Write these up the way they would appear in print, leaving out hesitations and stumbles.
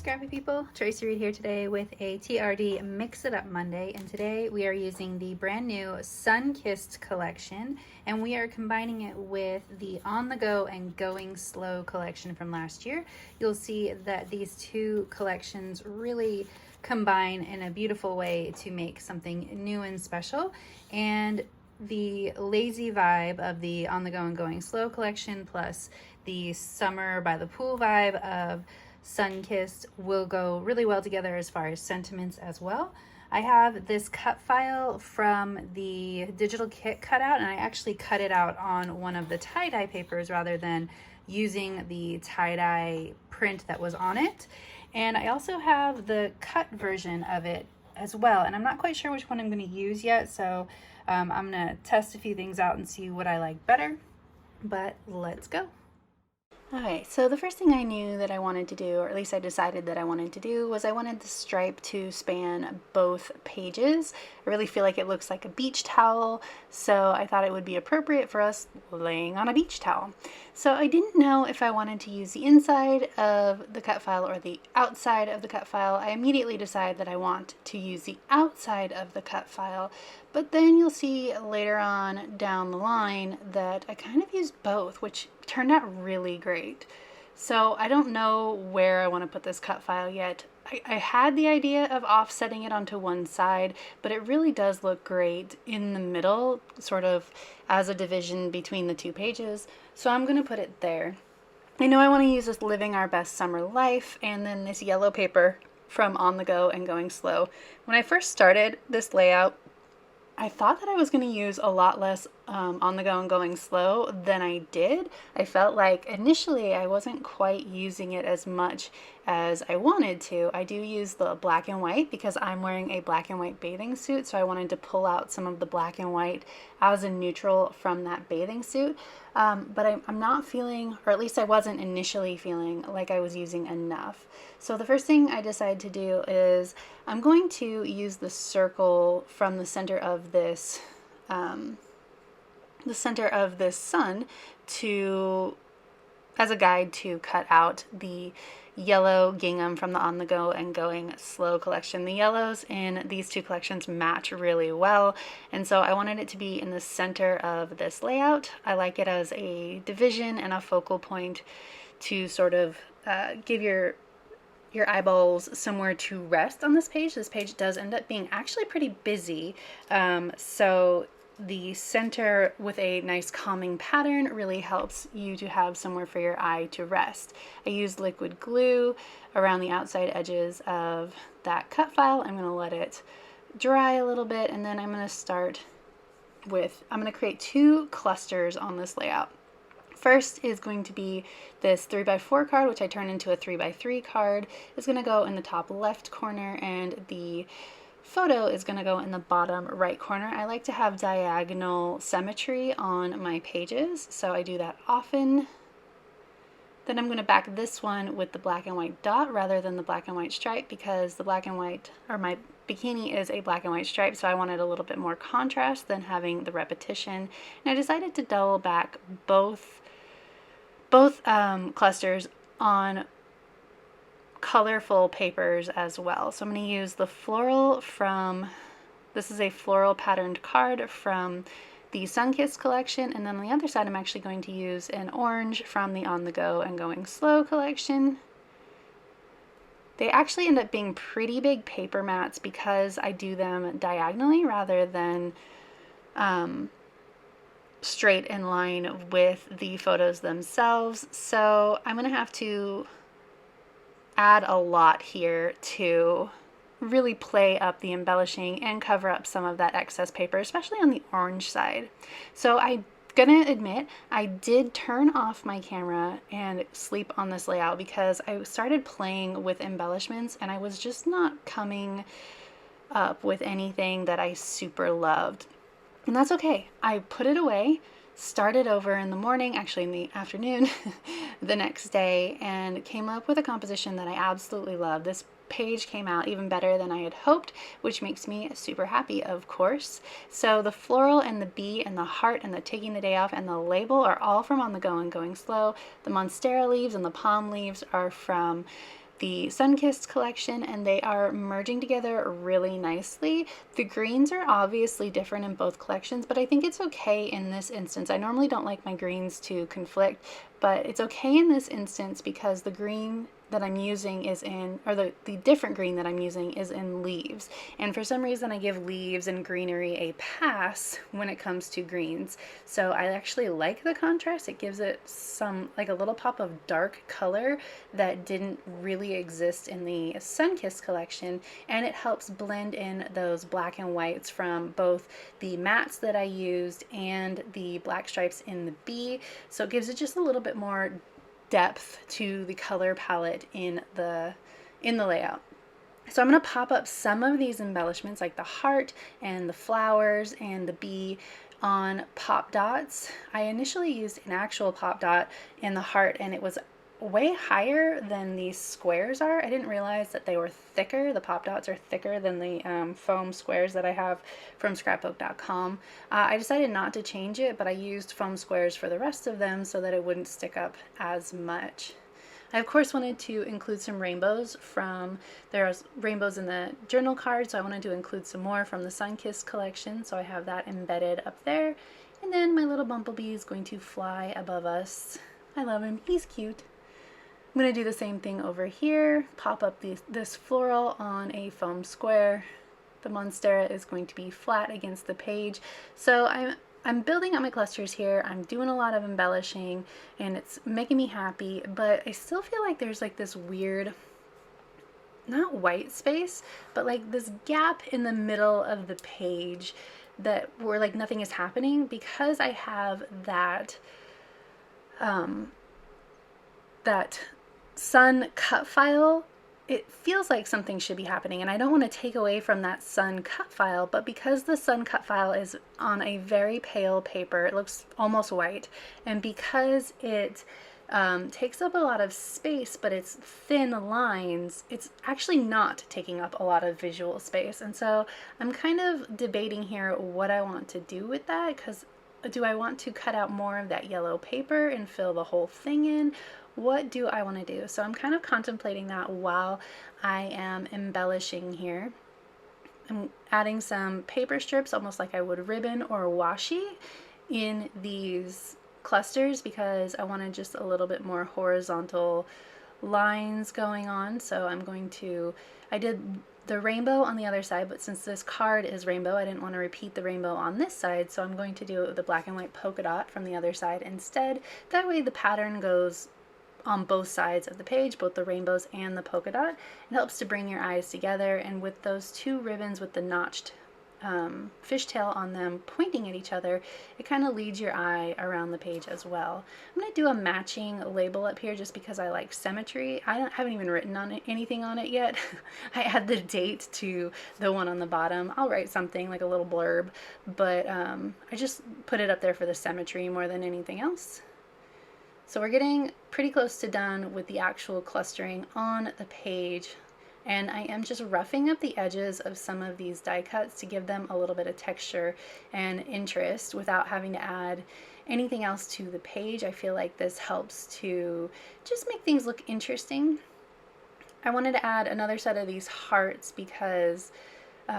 scrappy people, Traci Reed here today with a TRD Mix It Up Monday, and today we are using the brand new Sun-Kissed collection, and we are combining it with the On the Go and Going Slow collection from last year. You'll see that these two collections really combine in a beautiful way to make something new and special, and the lazy vibe of the On the Go and Going Slow collection plus the summer by the pool vibe of Sun-Kissed will go really well together as far as sentiments as well. I have this cut file from the digital kit cutout, and I actually cut it out on one of the tie-dye papers rather than using the tie-dye print that was on it. And I also have the cut version of it as well, and I'm not quite sure which one I'm going to use yet, so I'm going to test a few things out and see what I like better, but let's go. Okay, so the first thing I knew that I wanted to do, or at least I decided that I wanted to do, was I wanted the stripe to span both pages. I really feel like it looks like a beach towel, so I thought it would be appropriate for us laying on a beach towel. So I didn't know if I wanted to use the inside of the cut file or the outside of the cut file. I immediately decided that I want to use the outside of the cut file, but then you'll see later on down the line that I kind of used both, which turned out really great. So I don't know where I want to put this cut file yet. I had the idea of offsetting it onto one side, but it really does look great in the middle, sort of as a division between the two pages. So I'm going to put it there. I know I want to use this Living Our Best Summer Life and then this yellow paper from On the Go and Going Slow. When I first started this layout, I thought that I was going to use a lot less On the Go and Going Slow than I did. I felt like initially I wasn't quite using it as much as I wanted to. I do use the black and white because I'm wearing a black and white bathing suit, so I wanted to pull out some of the black and white as a neutral from that bathing suit. But I'm not feeling, or at least I wasn't initially feeling, like I was using enough. So the first thing I decided to do is I'm going to use the circle from the center of this sun to as a guide to cut out the yellow gingham from the On the Go and Going Slow collection. The yellows in these two collections match really well, and so I wanted it to be in the center of this layout. I like it as a division and a focal point to sort of give your eyeballs somewhere to rest on this page. This page does end up being actually pretty busy, so the center with a nice calming pattern really helps you to have somewhere for your eye to rest. I used liquid glue around the outside edges of that cut file. I'm going to let it dry a little bit, and then I'm going to create two clusters on this layout. First is going to be this 3x4 card, which I turned into a 3x3 card. It's going to go in the top left corner, and the photo is going to go in the bottom right corner. I like to have diagonal symmetry on my pages, so I do that often. Then I'm going to back this one with the black and white dot rather than the black and white stripe, because the black and white, or my bikini is a black and white stripe, so I wanted a little bit more contrast than having the repetition. And I decided to double back both clusters on colorful papers as well. So I'm going to use the floral this is a floral patterned card from the Sun-Kissed collection, and then on the other side I'm actually going to use an orange from the On the Go and Going Slow collection. They actually end up being pretty big paper mats because I do them diagonally rather than straight in line with the photos themselves. So I'm going to have to add a lot here to really play up the embellishing and cover up some of that excess paper, especially on the orange side. So I'm gonna admit I did turn off my camera and sleep on this layout because I started playing with embellishments and I was just not coming up with anything that I super loved. And that's okay. I put it away, started over in the morning, actually in the afternoon, the next day, and came up with a composition that I absolutely love. This page came out even better than I had hoped, which makes me super happy, of course. So the floral and the bee and the heart and the taking the day off and the label are all from On the Go and Going Slow. The monstera leaves and the palm leaves are from the Sunkissed collection, and they are merging together really nicely. The greens are obviously different in both collections, but I think it's okay in this instance. I normally don't like my greens to conflict, but it's okay in this instance because the green that I'm using is in, or the different green that I'm using is in leaves. And for some reason I give leaves and greenery a pass when it comes to greens. So I actually like the contrast. It gives it some, like a little pop of dark color that didn't really exist in the Sunkissed collection. And it helps blend in those black and whites from both the mattes that I used and the black stripes in the B. So it gives it just a little bit more depth to the color palette in the layout. So I'm going to pop up some of these embellishments like the heart and the flowers and the bee on pop dots. I initially used an actual pop dot in the heart and it was way higher than these squares are. I didn't realize that they were thicker. The pop dots are thicker than the foam squares that I have from scrapbook.com. I decided not to change it, but I used foam squares for the rest of them so that it wouldn't stick up as much. I of course wanted to include some rainbows from, there's rainbows in the journal card, so I wanted to include some more from the Sunkissed collection, so I have that embedded up there. And then my little bumblebee is going to fly above us. I love him, he's cute. I'm going to do the same thing over here, pop up this floral on a foam square. The monstera is going to be flat against the page. So I'm building up my clusters here. I'm doing a lot of embellishing and it's making me happy, but I still feel like there's like this weird, not white space, but like this gap in the middle of the page that where like nothing is happening because I have that that sun cut file. It feels like something should be happening and I don't want to take away from that sun cut file, but because the sun cut file is on a very pale paper, it looks almost white, and because it takes up a lot of space but it's thin lines, it's actually not taking up a lot of visual space. And so I'm kind of debating here what I want to do with that, because do I want to cut out more of that yellow paper and fill the whole thing in? What do I want to do? So I'm kind of contemplating that while I am embellishing here. I'm adding some paper strips, almost like I would ribbon or washi, in these clusters because I wanted just a little bit more horizontal lines going on. So I'm going to, I did the rainbow on the other side, but since this card is rainbow, I didn't want to repeat the rainbow on this side, so I'm going to do the black and white polka dot from the other side instead. That way the pattern goes on both sides of the page, both the rainbows and the polka dot. It helps to bring your eyes together, and with those two ribbons with the notched fishtail on them pointing at each other, it kind of leads your eye around the page as well. I'm going to do a matching label up here just because I like symmetry. Haven't even written on anything on it yet. I add the date to the one on the bottom. I'll write something like a little blurb, but I just put it up there for the symmetry more than anything else. So we're getting pretty close to done with the actual clustering on the page, and I am just roughing up the edges of some of these die cuts to give them a little bit of texture and interest without having to add anything else to the page. I feel like this helps to just make things look interesting. I wanted to add another set of these hearts because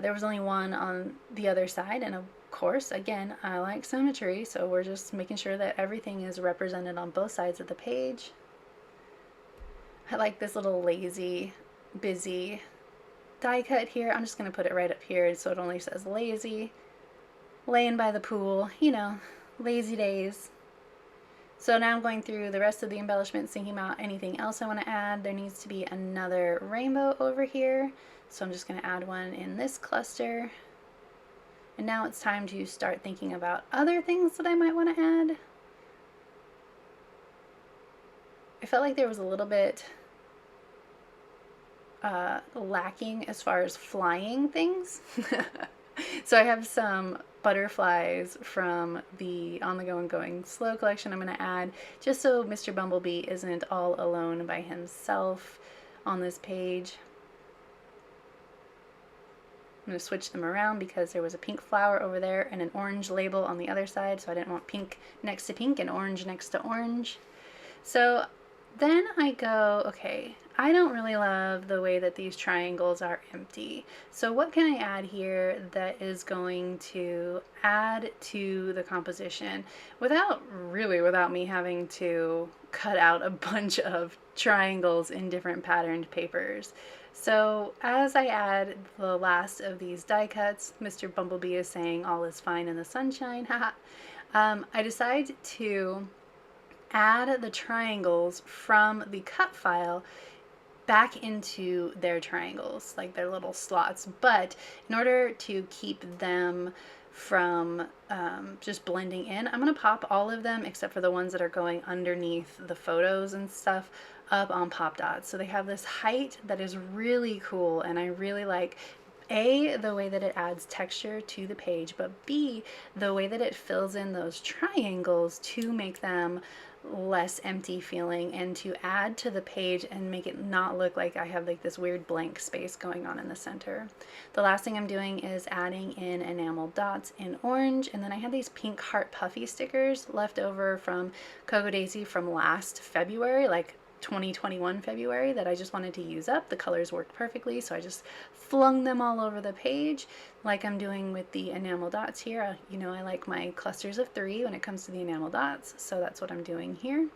there was only one on the other side, and of course, again, I like symmetry, so we're just making sure that everything is represented on both sides of the page. I like this little lazy, busy die cut here. I'm just going to put it right up here so it only says lazy, laying by the pool, you know, lazy days. So now I'm going through the rest of the embellishments, thinking about anything else I want to add. There needs to be another rainbow over here, so I'm just going to add one in this cluster. And now it's time to start thinking about other things that I might want to add. I felt like there was a little bit lacking as far as flying things. So I have some butterflies from the On the Go and Going Slow collection I'm going to add, just so Mr. Bumblebee isn't all alone by himself on this page. I'm going to switch them around because there was a pink flower over there and an orange label on the other side, so I didn't want pink next to pink and orange next to orange. So then I go, okay, I don't really love the way that these triangles are empty. So what can I add here that is going to add to the composition without me having to cut out a bunch of triangles in different patterned papers? So as I add the last of these die cuts, Mr. Bumblebee is saying all is fine in the sunshine, haha. I decide to add the triangles from the cut file back into their triangles, like their little slots. But in order to keep them from just blending in, I'm going to pop all of them except for the ones that are going underneath the photos and stuff up on pop dots. So they have this height that is really cool, and I really like A, the way that it adds texture to the page, but B, the way that it fills in those triangles to make them less empty feeling and to add to the page and make it not look like I have like this weird blank space going on in the center. The last thing I'm doing is adding in enamel dots in orange, and then I had these pink heart puffy stickers left over from Cocoa Daisy from last February, like 2021 February, that I just wanted to use up. The colors worked perfectly, so I just flung them all over the page like I'm doing with the enamel dots here. You know, I like my clusters of 3 when it comes to the enamel dots, so that's what I'm doing here.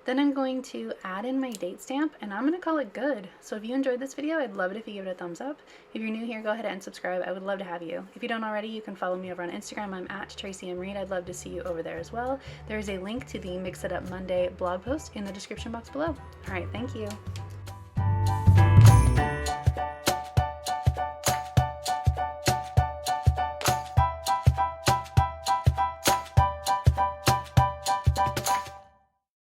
Then I'm going to add in my date stamp, and I'm going to call it good. So if you enjoyed this video, I'd love it if you give it a thumbs up. If you're new here, go ahead and subscribe. I would love to have you. If you don't already, you can follow me over on Instagram. I'm at Traci M. Reed. I'd love to see you over there as well. There is a link to the Mix It Up Monday blog post in the description box below. All right, thank you.